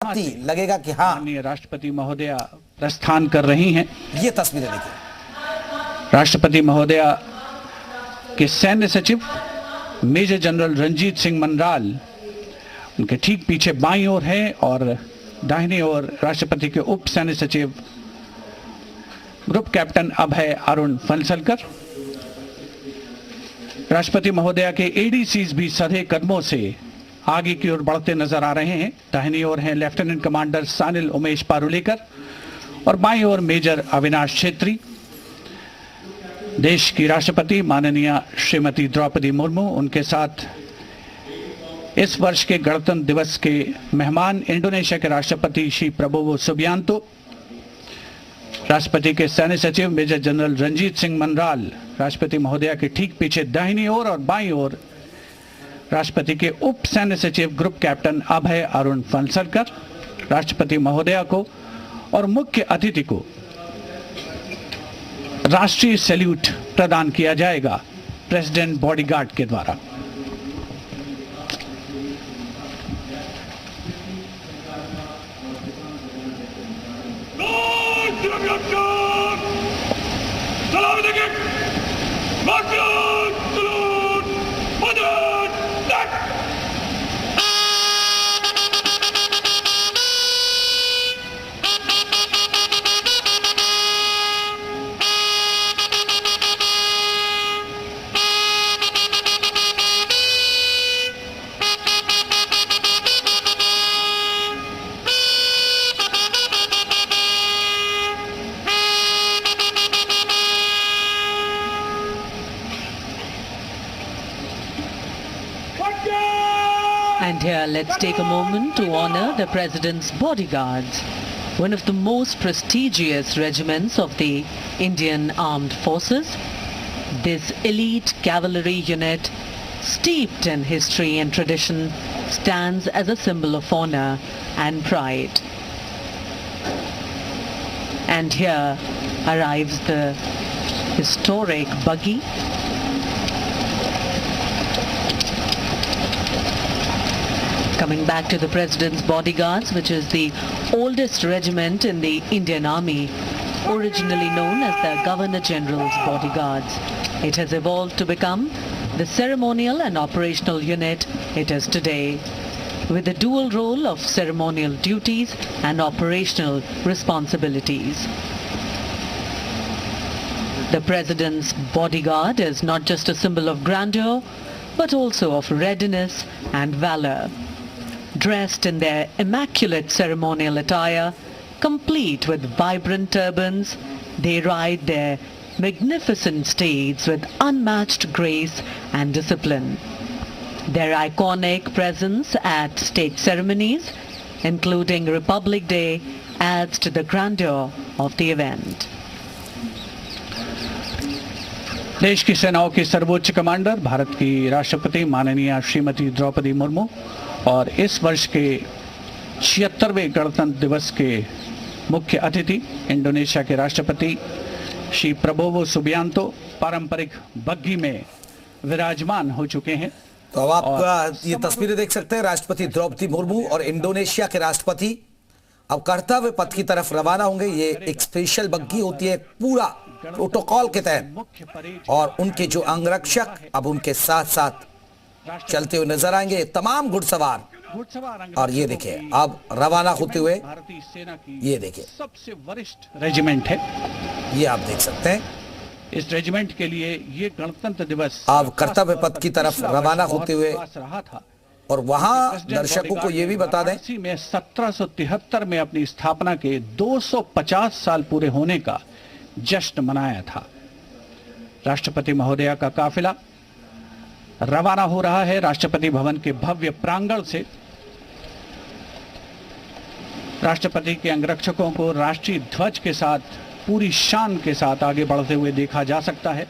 लगेगा कि हाँ, माननीय राष्ट्रपति महोदया प्रस्थान कर रही हैं। ये तस्वीरें देखिए। राष्ट्रपति महोदया के सैन्य सचिव मेजर जनरल रंजीत सिंह मनराल उनके ठीक पीछे बाईं ओर हैं और दाहिनी ओर राष्ट्रपति के उप सैन्य सचिव ग्रुप कैप्टन अभय अरुण फनसलकर। राष्ट्रपति महोदया के एडीसीज भी सधे कदमों से आगे की ओर बढ़ते नजर आ रहे हैं। दाहिनी ओर हैं लेफ्टिनेंट कमांडर सानिल उमेश पारुलेकर और बाईं ओर मेजर अविनाश छेत्री। देश की राष्ट्रपति माननीय श्रीमती द्रौपदी मुर्मू, उनके साथ इस वर्ष के गणतंत्र दिवस के मेहमान इंडोनेशिया के राष्ट्रपति श्री प्रबोवो सुबियांतो, राष्ट्रपति के सैन्य सचिव मेजर जनरल रंजीत सिंह मनराल, राष्ट्रपति महोदया के ठीक पीछे दाहिनी ओर और बाईं ओर राष्ट्रपति के उप सैन्य सचिव ग्रुप कैप्टन अभय अरुण फनसलकर। राष्ट्रपति महोदया को और मुख्य अतिथि को राष्ट्रीय सैल्यूट प्रदान किया जाएगा प्रेसिडेंट बॉडीगार्ड के द्वारा। And here, let's take a moment to honor the President's bodyguards, one of the most prestigious regiments of the Indian Armed Forces. This elite cavalry unit, steeped in history and tradition, stands as a symbol of honor and pride. And here arrives the historic buggy. Coming back to the President's bodyguards, which is the oldest regiment in the Indian Army, originally known as the Governor General's bodyguards. It has evolved to become the ceremonial and operational unit it is today, with a dual role of ceremonial duties and operational responsibilities. The President's bodyguard is not just a symbol of grandeur, but also of readiness and valor. Dressed in their immaculate ceremonial attire, complete with vibrant turbans, they ride their magnificent steeds with unmatched grace and discipline. Their iconic presence at state ceremonies, including Republic Day, adds to the grandeur of the event. देश की सेनाओं की सर्वोच्च commander, Bharat की राष्ट्रपति माननीय श्रीमती द्रौपदी मुर्मू और इस वर्ष के 76वें गणतंत्र दिवस के मुख्य अतिथि इंडोनेशिया के राष्ट्रपति श्री प्रबोवो सुबियांतो पारंपरिक बग्घी में विराजमान हो चुके हैं। तो अब आप ये तस्वीरें देख सकते हैं, राष्ट्रपति द्रौपदी मुर्मू और इंडोनेशिया के राष्ट्रपति अब कर्तव्य पथ की तरफ रवाना होंगे। ये एक स्पेशल बग्घी होती है पूरा प्रोटोकॉल के तहत, और उनके जो अंगरक्षक अब उनके साथ साथ चलते हुए नजर आएंगे, तमाम घुड़सवार। और ये देखिए अब रवाना होते हुए, भारतीय सेना की ये देखिए सबसे वरिष्ठ रेजिमेंट है, ये आप देख सकते हैं। इस रेजिमेंट के लिए ये गणतंत्र दिवस अब कर्तव्य पथ की तरफ रवाना होते हुए, रहा था। और वहां दर्शकों को ये भी बता दें, इसी में 1773 में अपनी स्थापना के 250 साल पूरे होने का जश्न मनाया था। राष्ट्रपति महोदया का काफिला रवाना हो रहा है राष्ट्रपति भवन के भव्य प्रांगण से। राष्ट्रपति के अंगरक्षकों को राष्ट्रीय ध्वज के साथ पूरी शान के साथ आगे बढ़ते हुए देखा जा सकता है।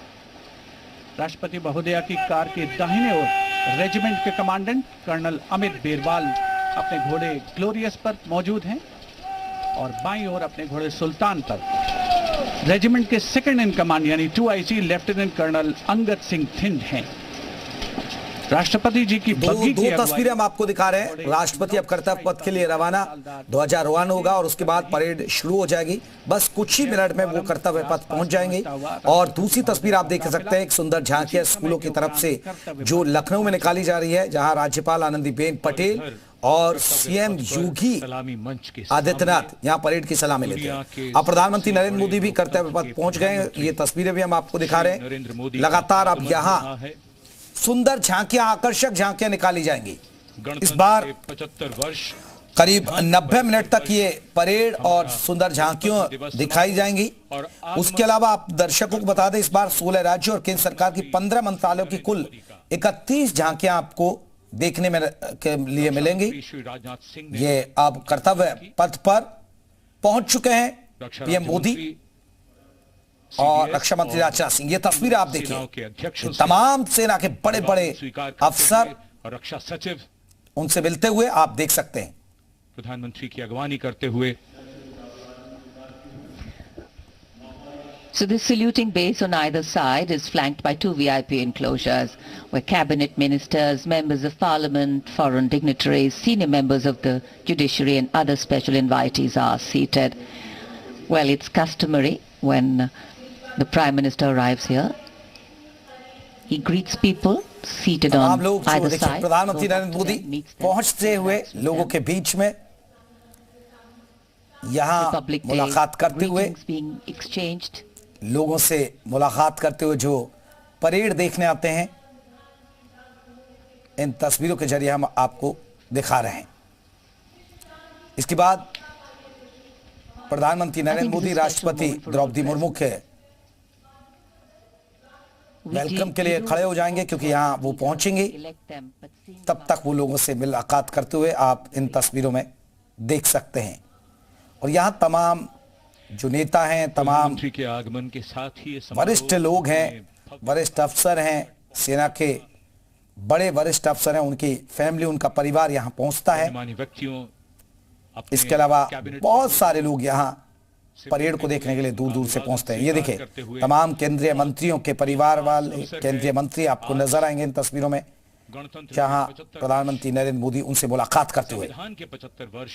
राष्ट्रपति महोदया की कार के दाहिने ओर रेजिमेंट के कमांडेंट कर्नल अमित बेरवाल अपने घोड़े ग्लोरियस पर मौजूद हैं और बाईं ओर अपने घोड़े सुल्तान पर रेजिमेंट के सेकंड इन कमांड यानी 2IC lieutenant colonel Angad Singh Thind हैं। राष्ट्रपति जी की दो बग्घी की तस्वीरें हम आपको दिखा रहे हैं। राष्ट्रपति अब कर्तव्य पथ के लिए रवाना, ध्वजारोहण होगा और उसके बाद परेड शुरू हो जाएगी। बस कुछ ही मिनट में वो कर्तव्य पथ पहुंच जाएंगे। और दूसरी तस्वीर आप देख सकते हैं, एक सुंदर झांकी स्कूलों की तरफ से जो लखनऊ में निकाली जा रही है, जहां राज्यपाल आनंदीबेन पटेल और सीएम योगी आदित्यनाथ यहां परेड की सलामी लेते हैं। अब प्रधानमंत्री नरेंद्र मोदी भी कर्तव्य पथ पहुंच गए। ये तस्वीरें भी हम आपको दिखा रहे हैं। लगातार अब यहां सुंदर झांकियां, आकर्षक झांकियां निकाली जाएंगी। इस बार 75 वर्ष करीब 90 मिनट तक ये परेड और सुंदर झांकियां दिखाई जाएंगी। उसके अलावा आप दर्शकों को बता दें, इस बार 16 राज्यों और केंद्र सरकार की 15 मंत्रालयों की कुल 31 झांकियां आपको देखने में के लिए मिलेंगी। ये अब कर्तव्य पथ पर पहुंच चुके हैं पीएम मोदी और रक्षा मंत्री राजनाथ सिंह। ये तस्वीर आप देखिए, तमाम सेना के बड़े बड़े अफसर और रक्षा सचिव उनसे मिलते हुए आप देख सकते हैं। प्रधानमंत्री की अगवानी करते हुए। So this saluting base on either side is flanked by 2 VIP enclosures where cabinet ministers, members of parliament, foreign dignitaries, senior members of the judiciary and other special invitees are seated. Well, it's customary when the Prime Minister arrives here. He greets people seated on लोग either side. प्रधानमंत्री नरेंद्र मोदी पहुंचते हुए लोगों के बीच में यहाँ मुलाकात करते हुए, being exchanged. लोगों से मुलाकात करते हुए जो परेड देखने आते हैं, इन तस्वीरों के जरिए हम आपको दिखा रहे हैं। इसके बाद प्रधानमंत्री नरेंद्र मोदी राष्ट्रपति द्रौपदी मुर्मू के वेलकम के लिए खड़े हो जाएंगे, क्योंकि यहां वो पहुंचेंगे। तब तक वो लोगों से मुलाकात करते हुए आप इन तस्वीरों में देख सकते हैं। और यहां तमाम जो नेता हैं, तमाम के आगमन के साथ ही वरिष्ठ लोग हैं, वरिष्ठ अफसर हैं, सेना के बड़े वरिष्ठ अफसर हैं, उनकी फैमिली, उनका परिवार यहां पहुंचता है। इसके अलावा बहुत सारे लोग यहां परेड को देखने के लिए दूर दूर से पहुंचते हैं। ये देखिए, तमाम केंद्रीय मंत्रियों के परिवार वाले केंद्रीय मंत्री आपको नजर आएंगे इन तस्वीरों में, जहां प्रधानमंत्री नरेंद्र मोदी उनसे मुलाकात करते हुए। संविधान के 75 वर्ष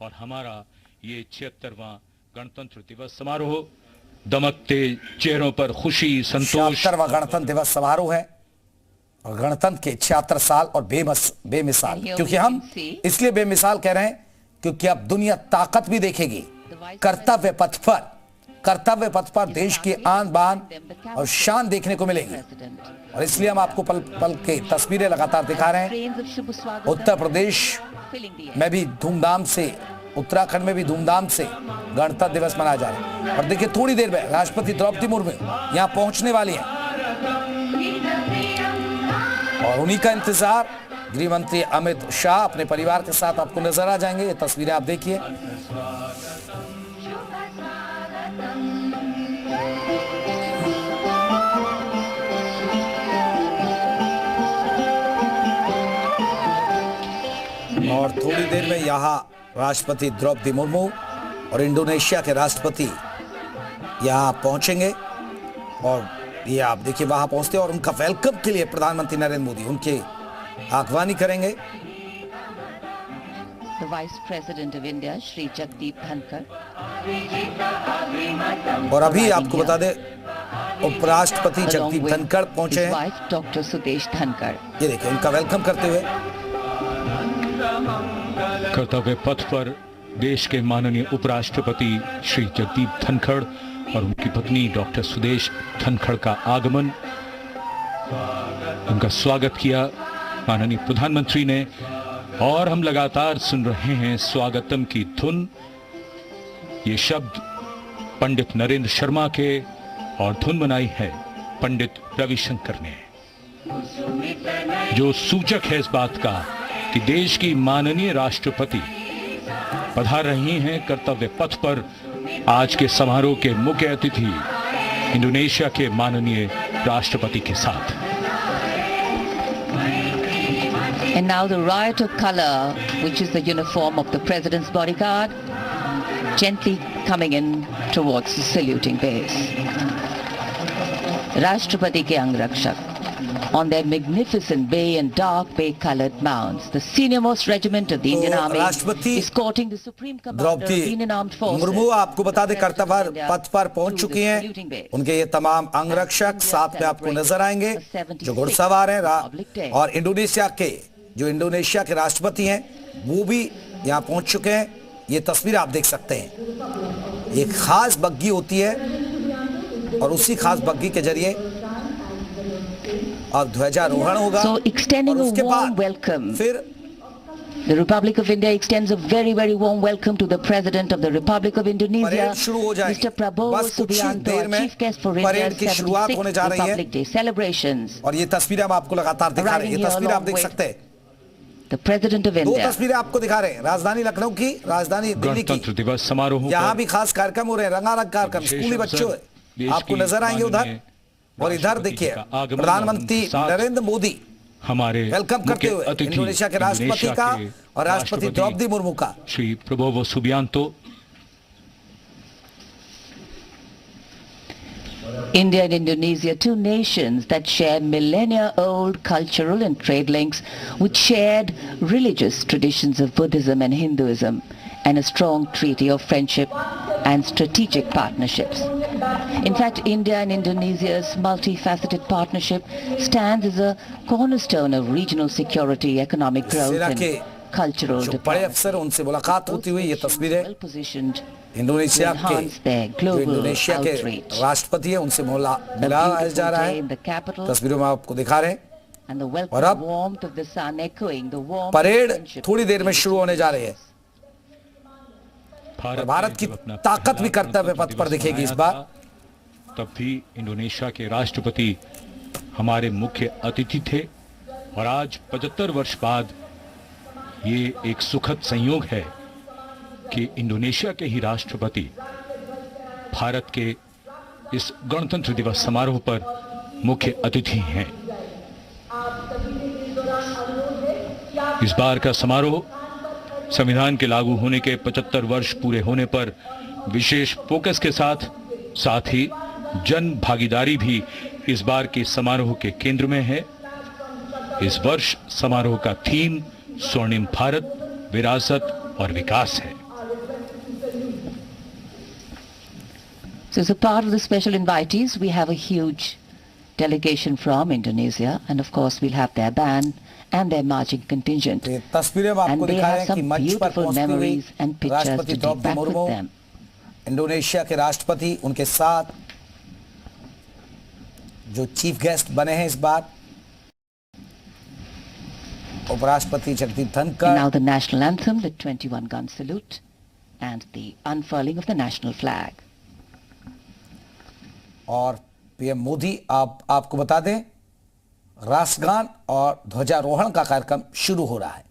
और हमारा ये 76वां गणतंत्र दिवस समारोह, दमकते चेहरों पर खुशी, संतोष। 76वां गणतंत्र दिवस समारोह है और गणतंत्र के 76 साल और बेमिसाल। क्योंकि हम इसलिए बेमिसाल कह रहे हैं क्योंकि अब दुनिया ताकत भी देखेगी कर्तव्य पथ पर। कर्तव्य पथ पर देश की आन बान और शान देखने को मिलेगी। और इसलिए हम आपको पल पल के तस्वीरें लगातार दिखा रहे हैं। उत्तर प्रदेश में भी धूमधाम से, उत्तराखंड में भी धूमधाम से गणतंत्र दिवस मनाया जा रहा है। और देखिए, थोड़ी देर में राष्ट्रपति द्रौपदी मुर्मू यहां पहुंचने वाली हैं और उन्हीं का इंतजार गृह मंत्री अमित शाह अपने परिवार के साथ आपको नजर आ जाएंगे। ये तस्वीरें आप देखिए। और थोड़ी देर में यहाँ राष्ट्रपति द्रौपदी मुर्मू और इंडोनेशिया के राष्ट्रपति यहाँ पहुंचेंगे। और ये आप देखिए, वहां पहुंचते और उनका वेलकम के लिए प्रधानमंत्री नरेंद्र मोदी उनके आगवानी करेंगे। The Vice President of India, Shri Jagdeep Dhankar. और अभी आपको बता दें, उपराष्ट्रपति जगदीप धनखड़ पहुंचे हैं। Wife, Dr. Sudesh Dhankar. ये देखिए, उनका वेलकम करते हुए। कर्तव्य पथ पर देश के माननीय उपराष्ट्रपति श्री जगदीप धनखड़ और उनकी पत्नी डॉक्टर सुदेश धनखड़ का आगमन, उनका स्वागत किया माननीय प्रधानमंत्री ने। और हम लगातार सुन रहे हैं स्वागतम की धुन। ये शब्द पंडित नरेंद्र शर्मा के और धुन बनाई है पंडित रविशंकर ने, जो सूचक है इस बात का कि देश की माननीय राष्ट्रपति पधार रही हैं कर्तव्य पथ पर। आज के समारोह के मुख्य अतिथि इंडोनेशिया के माननीय राष्ट्रपति के साथ। And now the riot of color, which is the uniform of the President's bodyguard, gently coming in towards the saluting base. राष्ट्रपति के अंगरक्षक on their magnificent bay and dark bay-colored mounts. The senior-most regiment of the Indian Army राष्ट्रपति escorting the Supreme Commander of the Indian Armed Draupadi Forces. Murmu आपको बता दें कर्तव्य पथ पर पहुंच चुकी हैं। उनके ये तमाम अंगरक्षक साथ में आपको नजर आएंगे जो घुड़सवार हैं और इंडोनेशिया के राष्ट्रपति हैं वो भी यहाँ पहुंच चुके हैं। ये तस्वीर आप देख सकते हैं। एक खास बग्गी होती है और उसी खास बग्गी के जरिए अब ध्वजारोहण होगा। So extending a warm welcome. फिर The Republic of India extends a very, very warm welcome to the President of the Republic of Indonesia, parade शुरू हो जाएगी। Mr. Prabowo बस कुछ ही Subianto, देर में chief guest for parade India's की शुरुआत होने जा 76th रही है। Republic Day celebrations. और ये तस्वीरें हम आपको लगातार दिखा रहे हैं। ये तस्वीरें आप देख सकते हैं। The President of दो India. तस्वीरें आपको दिखा रहे हैं, राजधानी लखनऊ की, राजधानी दिल्ली गणतंत्र की। दिवस समारोह यहाँ भी खास कार्यक्रम हो रहे हैं, रंगारंग कार्यक्रम। स्कूली बच्चों आपको नजर आएंगे उधर और इधर देखिए प्रधानमंत्री नरेंद्र मोदी हमारे वेलकम करते हुए इंडोनेशिया के राष्ट्रपति का और राष्ट्रपति द्रौपदी मुर्मू का। Shri Prabowo Subianto. India and Indonesia, two nations that share millennia-old cultural and trade links with shared religious traditions of Buddhism and Hinduism and a strong treaty of friendship and strategic partnerships. In fact, India and Indonesia's multifaceted partnership stands as a cornerstone of regional security, economic growth and cultural जो बड़े अफसर उनसे मुलाकात होती हुई ये तस्वीरें well-positioned Indonesia to enhance their जो global इंडोनेशिया के outreach. राष्ट्रपति हैं उनसे मिलाया जा रहा है। तस्वीरों में आपको दिखा रहे हैं And the welcome और अब warmth of the sun echoing the warmth parade of friendship. थोड़ी देर में शुरू होने जा रही है। भारत की ताकत भी कर्तव्य पथ पर दिखेगी इस बार। तब भी इंडोनेशिया के राष्ट्रपति हमारे मुख्य अतिथि थे और आज 75 वर्ष बाद ये एक सुखद संयोग है कि इंडोनेशिया के ही राष्ट्रपति भारत के इस गणतंत्र दिवस समारोह पर मुख्य अतिथि हैं। इस बार का समारोह संविधान के लागू होने के 75 वर्ष पूरे होने पर विशेष फोकस के साथ ही जन भागीदारी भी इस बार के समारोह के केंद्र में है। इस वर्ष समारोह का थीम स्वर्णिम भारत, विरासत और विकास है। So as a part of the special invitees, we have a huge delegation from Indonesia, and of course we'll have their band and their marching contingent. तस्वीरें में And आपको they दिखा रहे have हैं कि some मंच पर beautiful पहुंचते हुए memories and pictures राष्ट्रपति to take Droupadi back with Murmu, them. Indonesia के राष्ट्रपति उनके साथ जो चीफ गेस्ट बने हैं इस बार उपराष्ट्रपति Jagdeep And Dhankhar. now the national anthem, the 21-gun salute, and the unfurling of the national flag. और पीएम मोदी आपको बता दें राष्ट्रगान और ध्वजारोहण का कार्यक्रम शुरू हो रहा है।